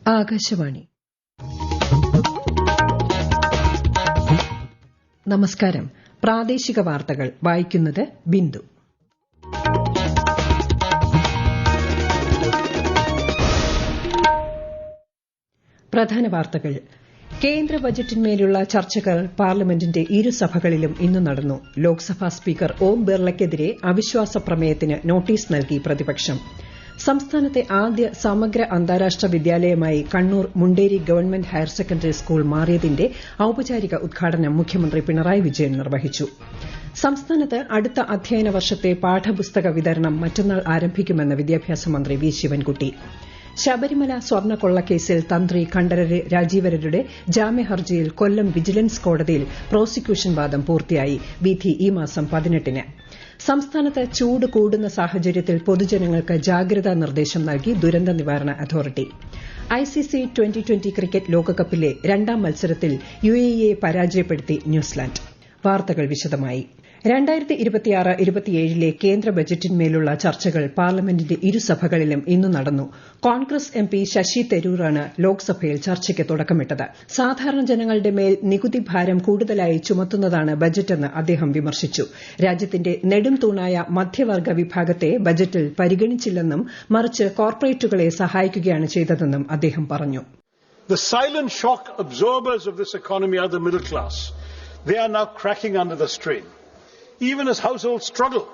ആകാശവാണി. നമസ്കാരം. പ്രാദേശിക വാർത്തകൾ വായിക്കുന്നത് ബിന്ദു. പ്രധാന വാർത്തകൾ. കേന്ദ്ര ബജറ്റിന്മേലുള്ള ചർച്ചകൾ പാർലമെന്റിന്റെ ഇരുസഭകളിലും ഇന്ന് നടന്നു. ലോക്സഭാ സ്പീക്കർ ഓം ബിർളയ്ക്കെതിരെ അവിശ്വാസ പ്രമേയത്തിന് നോട്ടീസ് നൽകി പ്രതിപക്ഷം. സംസ്ഥാനത്തെ ആദ്യ സമഗ്ര അന്താരാഷ്ട്ര വിദ്യാലയമായി Kannur Munderi government higher secondary school മാറിയതിന്റെ ഔപചാരിക ഉദ്ഘാടനം മുഖ്യമന്ത്രി പിണറായി വിജയൻ നിർവഹിച്ചു. സംസ്ഥാനത്ത് അടുത്ത അധ്യയന വർഷത്തെ പാഠപുസ്തക വിതരണം മറ്റന്നാൾ ആരംഭിക്കുമെന്ന് വിദ്യാഭ്യാസ മന്ത്രി വി ശിവൻകുട്ടി. ശബരിമല സ്വർണ്ണക്കൊള്ളക്കേസിൽ തന്ത്രി കണ്ഠരര് രാജീവരരുടെ ജാമ്യഹർജിയിൽ കൊല്ലം വിജിലൻസ് കോടതിയിൽ പ്രോസിക്യൂഷൻ വാദം പൂർത്തിയായി. വിധി ഈ മാസം 18-ന്. സംസ്ഥാനത്ത് ചൂട് കൂടുന്ന സാഹചര്യത്തിൽ പൊതുജനങ്ങൾക്ക് ജാഗ്രതാ നിർദ്ദേശം നൽകി ദുരന്ത നിവാരണ അതോറിറ്റി. ഐസിസി ട്വന്റി ക്രിക്കറ്റ് ലോകകപ്പിലെ രണ്ടാം മത്സരത്തിൽ യുഎഇയെ പരാജയപ്പെടുത്തി ന്യൂസിലാന്റ്. വാർത്തകൾ വിശദമായി. 2026-27 കേന്ദ്ര ബജറ്റിന്മേലുള്ള ചർച്ചകൾ പാർലമെന്റിന്റെ ഇരുസഭകളിലും ഇന്ന് നടന്നു. കോൺഗ്രസ് എംപി ശശി തരൂറാണ് ലോക്സഭയിൽ ചർച്ചയ്ക്ക് തുടക്കമിട്ടത്. സാധാരണ ജനങ്ങളുടെ മേൽ നികുതി ഭാരം കൂടുതലായി ചുമത്തുന്നതാണ് ബജറ്റെന്ന് അദ്ദേഹം വിമർശിച്ചു. രാജ്യത്തിന്റെ നെടും തൂണായ മധ്യവർഗ വിഭാഗത്തെ ബജറ്റിൽ പരിഗണിച്ചില്ലെന്നും മറിച്ച് കോർപ്പറേറ്റുകളെ സഹായിക്കുകയാണ് ചെയ്തതെന്നും അദ്ദേഹം പറഞ്ഞു. The silent shock absorbers of this economy are the middle class. They are now cracking under the strain. Even as households struggle,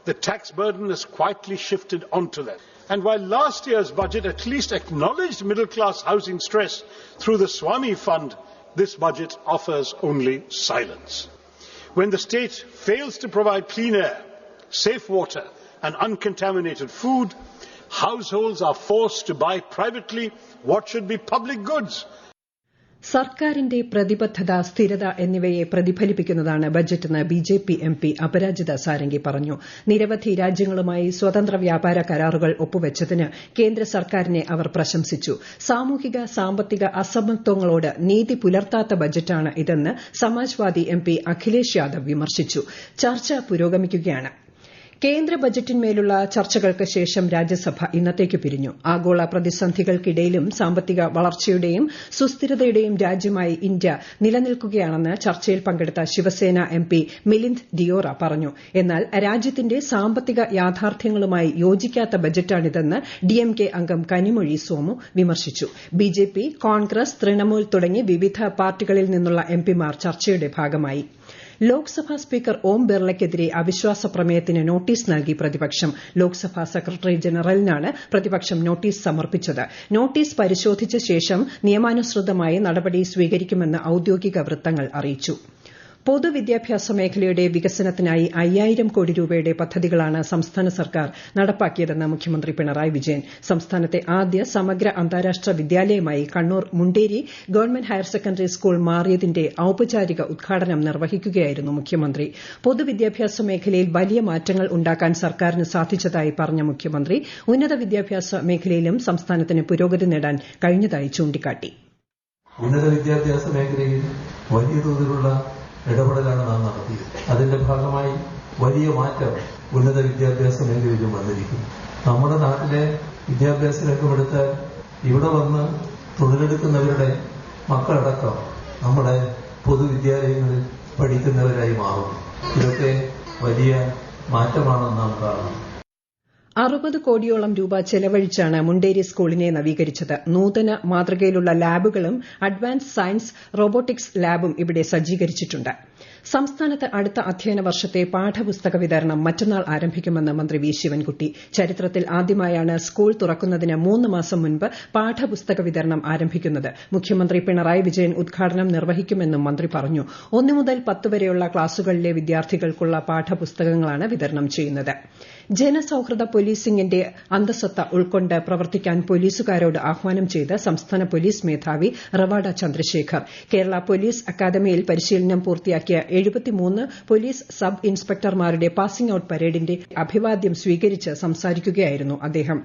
the tax burden has quietly shifted onto them. And while last year's budget at least acknowledged middle-class housing stress through the Swami Fund, this budget offers only silence. When the state fails to provide clean air, safe water, and uncontaminated food, households are forced to buy privately what should be public goods. സർക്കാരിന്റെ പ്രതിബദ്ധത, സ്ഥിരത എന്നിവയെ പ്രതിഫലിപ്പിക്കുന്നതാണ് ബജറ്റെന്ന് BJP MP അപരാജിത സാരംഗി പറഞ്ഞു. നിരവധി രാജ്യങ്ങളുമായി സ്വതന്ത്ര വ്യാപാര കരാറുകൾ ഒപ്പുവച്ചതിന് കേന്ദ്ര സർക്കാരിനെ അവർ പ്രശംസിച്ചു. സാമൂഹിക സാമ്പത്തിക അസമത്വങ്ങളോട് നീതി പുലർത്താത്ത ബജറ്റാണ് ഇതെന്ന് സമാജ്വാദി എംപി അഖിലേഷ് യാദവ് വിമർശിച്ചു. ചർച്ച പുരോഗമിക്കുകയാണ്. കേന്ദ്ര ബജറ്റിന്മേലുള്ള ചർച്ചകൾക്ക് ശേഷം രാജ്യസഭ ഇന്നത്തേക്ക് പിരിഞ്ഞു. ആഗോള പ്രതിസന്ധികൾക്കിടയിലും സാമ്പത്തിക വളർച്ചയുടെയും സുസ്ഥിരതയുടെയും രാജ്യമായി ഇന്ത്യ നിലനിൽക്കുകയാണെന്ന് ചർച്ചയിൽ പങ്കെടുത്ത ശിവസേന എംപി മിലിന്ദ് ദിയോറ പറഞ്ഞു. എന്നാൽ രാജ്യത്തിന്റെ സാമ്പത്തിക യാഥാർത്ഥ്യങ്ങളുമായി യോജിക്കാത്ത ബജറ്റാണിതെന്ന് ഡിഎംകെ അംഗം കനിമൊഴി സോമു വിമർശിച്ചു. ബിജെപി, കോൺഗ്രസ്, തൃണമൂൽ തുടങ്ങി വിവിധ പാർട്ടികളിൽ നിന്നുള്ള എംപിമാർ ചർച്ചയുടെ ഭാഗമായി. ലോക്സഭാ സ്പീക്കർ ഓം ബിർളയ്ക്കെതിരെ അവിശ്വാസ പ്രമേയത്തിന് നോട്ടീസ് നൽകി പ്രതിപക്ഷം. ലോക്സഭാ സെക്രട്ടറി ജനറലിനാണ് പ്രതിപക്ഷം നോട്ടീസ് സമർപ്പിച്ചത്. നോട്ടീസ് പരിശോധിച്ച ശേഷം നിയമാനുസൃതമായി നടപടി സ്വീകരിക്കുമെന്ന് ഔദ്യോഗിക വൃത്തങ്ങൾ അറിയിച്ചു. പൊതുവിദ്യാഭ്യാസ മേഖലയുടെ വികസനത്തിനായി 5000 കോടി രൂപയുടെ പദ്ധതികളാണ് സംസ്ഥാന സർക്കാർ നടപ്പാക്കിയതെന്ന് മുഖ്യമന്ത്രി പിണറായി വിജയൻ. സംസ്ഥാനത്തെ ആദ്യ സമഗ്ര അന്താരാഷ്ട്ര വിദ്യാലയമായി Kannur Munderi government higher secondary school മാറിയതിന്റെ ഔപചാരിക ഉദ്ഘാടനം നിർവഹിക്കുകയായിരുന്നു മുഖ്യമന്ത്രി. പൊതുവിദ്യാഭ്യാസ മേഖലയിൽ വലിയ മാറ്റങ്ങൾ ഉണ്ടാക്കാൻ സർക്കാരിന് സാധിച്ചതായി പറഞ്ഞ മുഖ്യമന്ത്രി ഉന്നത വിദ്യാഭ്യാസ മേഖലയിലും സംസ്ഥാനത്തിന് പുരോഗതി നേടാൻ കഴിഞ്ഞതായി ചൂണ്ടിക്കാട്ടി. ഉന്നത വിദ്യാഭ്യാസ മേഖലയിൽ വലിയ തോതിലുള്ള ഇടപെടലാണ് നാം നടത്തിയത്. അതിന്റെ ഭാഗമായി വലിയ മാറ്റം ഉന്നത വിദ്യാഭ്യാസ മേഖലയിലും വന്നിരിക്കുന്നു. നമ്മുടെ നാട്ടിലെ വിദ്യാഭ്യാസ രംഗമെടുത്താൽ ഇവിടെ വന്ന് തൊഴിലെടുക്കുന്നവരുടെ മക്കളടക്കം നമ്മുടെ പൊതുവിദ്യാലയങ്ങളിൽ പഠിക്കുന്നവരായി മാറുന്നു. ഇതൊക്കെ വലിയ മാറ്റമാണെന്ന് നാം കാണുന്നു. 60 കോടിയോളം രൂപ ചെലവഴിച്ചാണ് മുണ്ടേരി സ്കൂളിനെ നവീകരിച്ചത്. നൂതന മാതൃകയിലുള്ള ലാബുകളും അഡ്വാൻസ് സയൻസ് റോബോട്ടിക്സ് ലാബും ഇവിടെ സജ്ജീകരിച്ചിട്ടുണ്ട്. സംസ്ഥാനത്ത് അടുത്ത അധ്യയന വർഷത്തെ പാഠപുസ്തക വിതരണം മറ്റന്നാൾ ആരംഭിക്കുമെന്ന് മന്ത്രി വി ശിവൻകുട്ടി. ചരിത്രത്തിൽ ആദ്യമായാണ് സ്കൂൾ തുറക്കുന്നതിന് 3 മാസം മുൻപ് പാഠപുസ്തക വിതരണം ആരംഭിക്കുന്നത്. മുഖ്യമന്ത്രി പിണറായി വിജയൻ ഉദ്ഘാടനം നിർവഹിക്കുമെന്നും മന്ത്രി പറഞ്ഞു. 1 മുതൽ 10 വരെയുള്ള ക്ലാസുകളിലെ വിദ്യാർത്ഥികൾക്കുള്ള പാഠപുസ്തകങ്ങളാണ് വിതരണം ചെയ്യുന്നത്. ജനസൌഹൃദ പോലീസിംഗിന്റെ അന്തസത്ത ഉൾക്കൊണ്ട് പ്രവർത്തിക്കാൻ പോലീസുകാരോട് ആഹ്വാനം ചെയ്ത് സംസ്ഥാന പോലീസ് മേധാവി റവാഡ ചന്ദ്രശേഖർ. കേരള പോലീസ് അക്കാദമിയിൽ പരിശീലനം പൂർത്തിയാക്കിയ 73 പോലീസ് സബ് ഇൻസ്പെക്ടർമാരുടെ പാസിംഗ് ഔട്ട് പരേഡിന്റെ അഭിവാദ്യം സ്വീകരിച്ച് സംസാരിക്കുകയായിരുന്നു അദ്ദേഹം.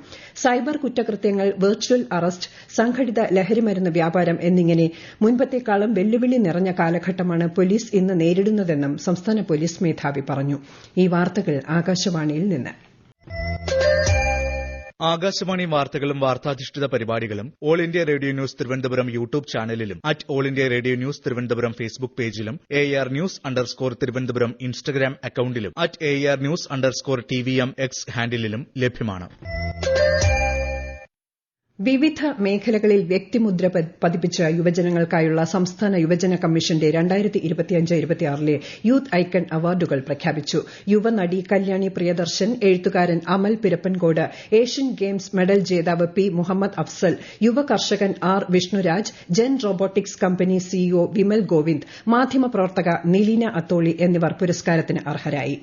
സൈബർ കുറ്റകൃത്യങ്ങൾ, വെർച്വൽ അറസ്റ്റ്, സംഘടിത ലഹരിമരുന്ന് വ്യാപാരം എന്നിങ്ങനെ മുൻപത്തേക്കാളും വെല്ലുവിളി നിറഞ്ഞ കാലഘട്ടമാണ് പോലീസ് ഇന്ന് നേരിടുന്നതെന്നും സംസ്ഥാന പോലീസ് മേധാവി പറഞ്ഞു. ഈ വാർത്തകൾ ആകാശവാണിയിൽ നിന്ന്. ആകാശവാണി വാർത്തകളും വാർത്താധിഷ്ഠിത പരിപാടികളും all India radio news Thiruvananthapuram YouTube ചാനലിലും @all India radio news Thiruvananthapuram Facebook പേജിലും AR News_ തിരുവനന്തപുരം ഇൻസ്റ്റഗ്രാം അക്കൌണ്ടിലും @AR News_TVM X ഹാൻഡിലും ലഭ്യമാണ്. വിവിധ മേഖലകളിൽ വ്യക്തിമുദ്ര പതിപ്പിച്ച യുവജനങ്ങൾക്കായുള്ള സംസ്ഥാന യുവജന കമ്മീഷന്റെ 2025-26 യൂത്ത് ഐക്കൺ അവാർഡുകൾ പ്രഖ്യാപിച്ചു. യുവനടി കല്യാണി പ്രിയദർശൻ, എഴുത്തുകാരൻ Amal Pirappancode, Asian games medal ജേതാവ് P. മുഹമ്മദ് അഫ്സൽ, യുവ കർഷകൻ R. Vishnuraj, Gen Robotics company CEO Vimal Govind, മാധ്യമപ്രവർത്തക നിലീന അത്തോളി എന്നിവർ പുരസ്കാരത്തിന് അർഹരായി.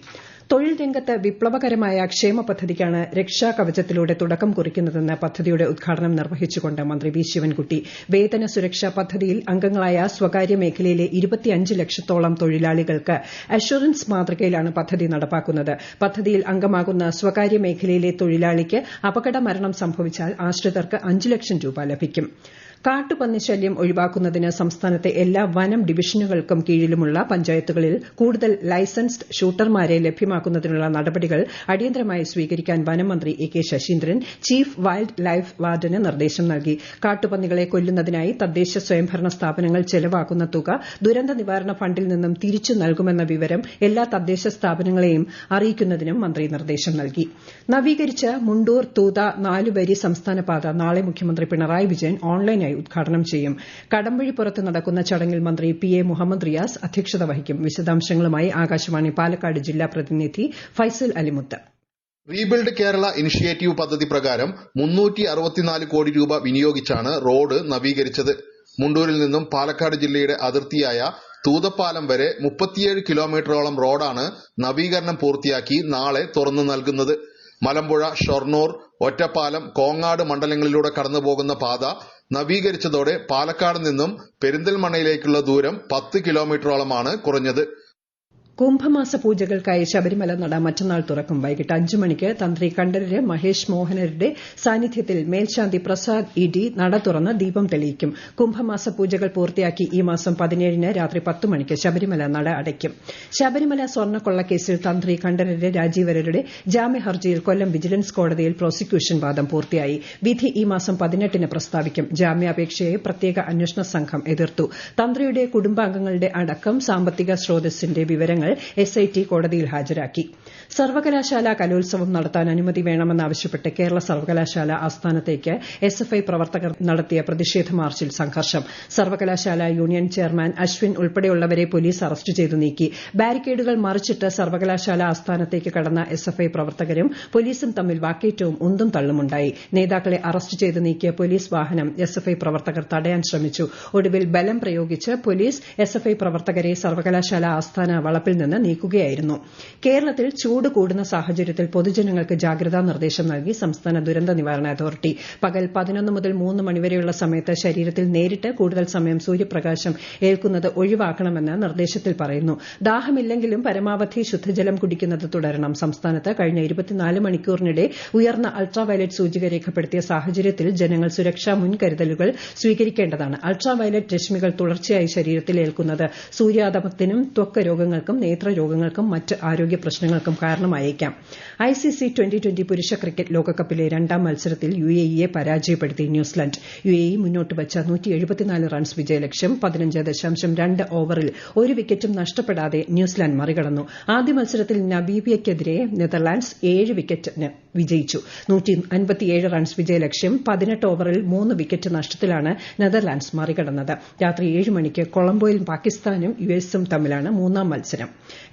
തൊഴിൽ രംഗത്ത് വിപ്ലവകരമായ ക്ഷേമ പദ്ധതിക്കാണ് രക്ഷാകവചത്തിലൂടെ തുടക്കം കുറിക്കുന്നതെന്ന് പദ്ധതിയുടെ ഉദ്ഘാടനം നിർവഹിച്ചുകൊണ്ട് മന്ത്രി വി. ശിവൻകുട്ടി. വേതന സുരക്ഷാ പദ്ധതിയിൽ അംഗങ്ങളായ സ്വകാര്യ മേഖലയിലെ 25 ലക്ഷത്തോളം തൊഴിലാളികൾക്ക് അഷുറൻസ് മാതൃകയിലാണ് പദ്ധതി നടപ്പാക്കുന്നത്. പദ്ധതിയിൽ അംഗമാകുന്ന സ്വകാര്യ മേഖലയിലെ തൊഴിലാളിക്ക് അപകട മരണം സംഭവിച്ചാൽ ആശ്രിതർക്ക് 5 ലക്ഷം രൂപ ലഭിക്കും. കാട്ടുപന്നി ശല്യം ഒഴിവാക്കുന്നതിന് സംസ്ഥാനത്തെ എല്ലാ വനം ഡിവിഷനുകൾക്കും കീഴിലുമുള്ള പഞ്ചായത്തുകളിൽ കൂടുതൽ ലൈസൻസ്ഡ് ഷൂട്ടർമാരെ ലഭ്യമാക്കുന്നതിനുള്ള നടപടികൾ അടിയന്തരമായി സ്വീകരിക്കാൻ വനമന്ത്രി A. K. Saseendran chief wild life വാർഡന് നിർദ്ദേശം നൽകി. കാട്ടുപന്നികളെ കൊല്ലുന്നതിനായി തദ്ദേശ സ്വയംഭരണ സ്ഥാപനങ്ങൾ ചെലവാക്കുന്ന തുക ദുരന്ത നിവാരണ ഫണ്ടിൽ നിന്നും തിരിച്ചു നൽകുമെന്ന വിവരം എല്ലാ തദ്ദേശ സ്ഥാപനങ്ങളെയും അറിയിക്കുന്നതിനും മന്ത്രി നിർദ്ദേശം നൽകി. നവീകരിച്ച മുണ്ടൂർ തൂത 4-വരി സംസ്ഥാന പാത നാളെ മുഖ്യമന്ത്രി പിണറായി വിജയൻ ഓൺലൈനായി ഉദ്ഘാടനം ചെയ്യും. കടമ്പഴിപ്പുറത്ത് നടക്കുന്ന ചടങ്ങിൽ മന്ത്രി P. A. മുഹമ്മദ് റിയാസ് അധ്യക്ഷത വഹിക്കും. വിശദാംശങ്ങളുമായി ആകാശവാണി പാലക്കാട് ജില്ലാ പ്രതിനിധി ഫൈസൽ അലിമുത്ത്. റീബിൽഡ് കേരള ഇനിഷ്യേറ്റീവ് പദ്ധതി പ്രകാരം 364 കോടി രൂപ വിനിയോഗിച്ചാണ് റോഡ് നവീകരിച്ചത്. മുണ്ടൂരിൽ നിന്നും പാലക്കാട് ജില്ലയുടെ അതിർത്തിയായ തൂതപ്പാലം വരെ 37 കിലോമീറ്ററോളം റോഡാണ് നവീകരണം പൂർത്തിയാക്കി നാളെ തുറന്നു നൽകുന്നത്. മലമ്പുഴ, ഷൊർണൂർ, ഒറ്റപ്പാലം, കോങ്ങാട് മണ്ഡലങ്ങളിലൂടെ കടന്നുപോകുന്ന പാത നവീകരിച്ചതോടെ പാലക്കാട് നിന്നും പെരിന്തൽമണ്ണയിലേക്കുള്ള ദൂരം 10 കിലോമീറ്ററോളമാണ് കുറഞ്ഞത്. കുംഭമാസ പൂജകൾക്കായി ശബരിമല നട മറ്റന്നാൾ തുറക്കും. വൈകിട്ട് 5 മണിക്ക് തന്ത്രി കണ്ഠരര് മഹേഷ് മോഹനരുടെ സാന്നിധ്യത്തിൽ മേൽശാന്തി പ്രസാദ് ED നട തുറന്ന് ദീപം തെളിയിക്കും. കുംഭമാസ പൂജകൾ പൂർത്തിയാക്കി ഈ മാസം 17-ന് രാത്രി 10 മണിക്ക് ശബരിമല നട അടയ്ക്കും. ശബരിമല സ്വർണ്ണക്കൊള്ളക്കേസിൽ തന്ത്രി കണ്ഠരര് രാജീവരരുടെ ജാമ്യ ഹർജിയിൽ കൊല്ലം വിജിലൻസ് കോടതിയിൽ പ്രോസിക്യൂഷൻ വാദം പൂർത്തിയായി. വിധി ഈ മാസം 18-ന് പ്രസ്താവിക്കും. ജാമ്യാപേക്ഷയെ പ്രത്യേക അന്വേഷണ സംഘം എതിർത്തു. തന്ത്രിയുടെ കുടുംബാംഗങ്ങളുടെ അടക്കം സാമ്പത്തിക സ്രോതസ്സിന്റെ വിവരങ്ങൾ SIT കോടതിയിൽ ഹാജരാക്കി. സർവകലാശാല കലോത്സവം നടത്താൻ അനുമതി വേണമെന്നാവശ്യപ്പെട്ട് കേരള സർവകലാശാല ആസ്ഥാനത്തേക്ക് SFI പ്രവർത്തകർ നടത്തിയ പ്രതിഷേധ മാർച്ചിൽ സംഘർഷം. സർവകലാശാല യൂണിയൻ ചെയർമാൻ അശ്വിൻ ഉൾപ്പെടെയുള്ളവരെ പോലീസ് അറസ്റ്റ് ചെയ്തു നീക്കി. ബാരിക്കേഡുകൾ മറിച്ചിട്ട് സർവകലാശാല ആസ്ഥാനത്തേക്ക് കടന്ന SFI പ്രവർത്തകരും പോലീസും തമ്മിൽ വാക്കേറ്റവും ഉന്തും തള്ളുമുണ്ടായി. നേതാക്കളെ അറസ്റ്റ് ചെയ്തു നീക്കിയ പോലീസ് വാഹനം SFI പ്രവർത്തകർ തടയാൻ ശ്രമിച്ചു. ഒടുവിൽ ബലം പ്രയോഗിച്ച് പോലീസ് SFI പ്രവർത്തകരെ സർവകലാശാല ആസ്ഥാന വളപ്പിൽ നിന്ന് നീക്കുകയായിരുന്നു. കേരളത്തിൽ ചൂട് കൂടുന്ന സാഹചര്യത്തിൽ പൊതുജനങ്ങൾക്ക് ജാഗ്രതാ നിർദ്ദേശം നൽകി സംസ്ഥാന ദുരന്ത നിവാരണ അതോറിറ്റി. പകൽ 11 മുതൽ 3 മണിവരെയുള്ള സമയത്ത് ശരീരത്തിൽ നേരിട്ട് കൂടുതൽ സമയം സൂര്യപ്രകാശം ഏൽക്കുന്നത് ഒഴിവാക്കണമെന്ന് നിർദ്ദേശത്തിൽ പറയുന്നു. ദാഹമില്ലെങ്കിലും പരമാവധി ശുദ്ധജലം കുടിക്കുന്നത് തുടരണം. സംസ്ഥാനത്ത് കഴിഞ്ഞ 24 മണിക്കൂറിനിടെ ഉയർന്ന അൾട്രാവയലറ്റ് സൂചിക രേഖപ്പെടുത്തിയ സാഹചര്യത്തിൽ ജനങ്ങൾ സുരക്ഷാ മുൻകരുതലുകൾ സ്വീകരിക്കേണ്ടതാണ്. അൾട്രാവയലറ്റ് രശ്മികൾ തുടർച്ചയായി ശരീരത്തിൽ ഏൽക്കുന്നത് സൂര്യാതപത്തിനും ത്വക്ക് രോഗങ്ങൾക്കും നേത്രരോഗങ്ങൾക്കും മറ്റ് ആരോഗ്യ പ്രശ്നങ്ങൾക്കും കാരണമായേക്കാം. ICC T20 പുരുഷ ക്രിക്കറ്റ് ലോകകപ്പിലെ 2ാം മത്സരത്തിൽ UAE-യെ പരാജയപ്പെടുത്തി ന്യൂസിലൻഡ്. UAE മുന്നോട്ട് വച്ച 174 റൺസ് വിജയലക്ഷ്യം 15.2 ഓവറിൽ ഒരു വിക്കറ്റും നഷ്ടപ്പെടാതെ ന്യൂസിലാൻഡ് മറികടന്നു. ആദ്യ മത്സരത്തിൽ നമീബിയയ്ക്കെതിരെ നെതർലാൻഡ്സ് 7 വിക്കറ്റിന് വിജയിച്ചു. 157 റൺസ് വിജയലക്ഷ്യം 18 ഓവറിൽ 3 വിക്കറ്റ് നഷ്ടത്തിലാണ് നെതർലാൻഡ്സ് മറികടന്നത്. രാത്രി 7 മണിക്ക് കൊളംബോയിൽ പാകിസ്ഥാനും US-ഉം തമ്മിലാണ് 3ാം മത്സരം.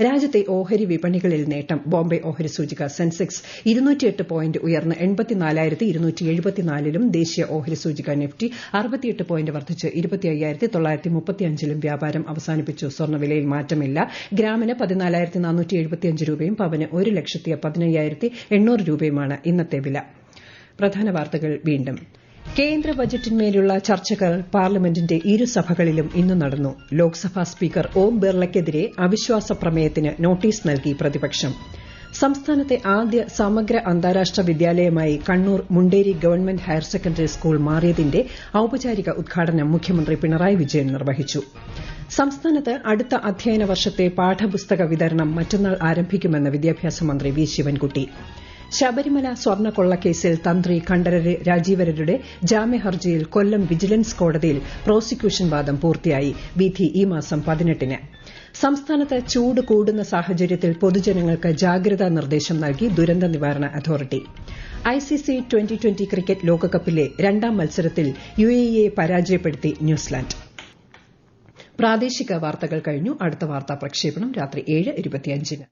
രാജ്യത്തെ ഓഹരി വിപണികളിൽ നേട്ടം. ബോംബെ ഓഹരി സൂചിക സെൻസെക്സ് 208 പോയിന്റ് ഉയർന്ന് 84,274-ലും ദേശീയ ഓഹരി സൂചിക നിഫ്റ്റി 68 പോയിന്റ് വർദ്ധിച്ച് 25,935-ലും വ്യാപാരം അവസാനിപ്പിച്ചു. സ്വർണ്ണവിലയിൽ മാറ്റമില്ല. ഗ്രാമിന് 14,475 രൂപയും പവന് 1,15,800 രൂപയുമാണ് ഇന്നത്തെ വില. പ്രധാന വാർത്തകൾ വീണ്ടും. കേന്ദ്ര ബജറ്റിന്മേലുള്ള ചർച്ചകൾ പാർലമെന്റിന്റെ ഇരുസഭകളിലും ഇന്ന് നടന്നു. ലോക്സഭാ സ്പീക്കർ ഓം ബിർളയ്ക്കെതിരെ അവിശ്വാസ പ്രമേയത്തിന് നോട്ടീസ് നൽകി പ്രതിപക്ഷം. സംസ്ഥാനത്തെ ആദ്യ സമഗ്ര അന്താരാഷ്ട്ര വിദ്യാലയമായി Kannur Munderi government higher secondary school മാറിയതിന്റെ ഔപചാരിക ഉദ്ഘാടനം മുഖ്യമന്ത്രി പിണറായി വിജയൻ നിർവഹിച്ചു. സംസ്ഥാനത്ത് അടുത്ത അധ്യയന വർഷത്തെ പാഠപുസ്തക വിതരണം മറ്റന്നാൾ ആരംഭിക്കുമെന്ന് വിദ്യാഭ്യാസ മന്ത്രി വി. ശിവൻകുട്ടി. ശബരിമല സ്വർണ്ണക്കൊള്ളക്കേസിൽ തന്ത്രി കണ്ഠരര് രാജീവരരുടെ ജാമ്യഹർജിയിൽ കൊല്ലം വിജിലൻസ് കോടതിയിൽ പ്രോസിക്യൂഷൻ വാദം പൂർത്തിയായി. വിധി ഈ മാസം 18-ന്. സംസ്ഥാനത്ത് ചൂട് കൂടുന്ന സാഹചര്യത്തിൽ പൊതുജനങ്ങൾക്ക് ജാഗ്രതാ നിർദ്ദേശം നൽകി ദുരന്ത നിവാരണ അതോറിറ്റി. ഐസിസി ട്വന്റി ക്രിക്കറ്റ് ലോകകപ്പിലെ രണ്ടാം മത്സരത്തിൽ യുഎഇയെ പരാജയപ്പെടുത്തി ന്യൂസിലാൻഡ്. പ്രാദേശിക വാർത്തകൾ കഴിഞ്ഞു. അടുത്ത വാർത്താ പ്രക്ഷേപണം രാത്രി 7:25-ന്.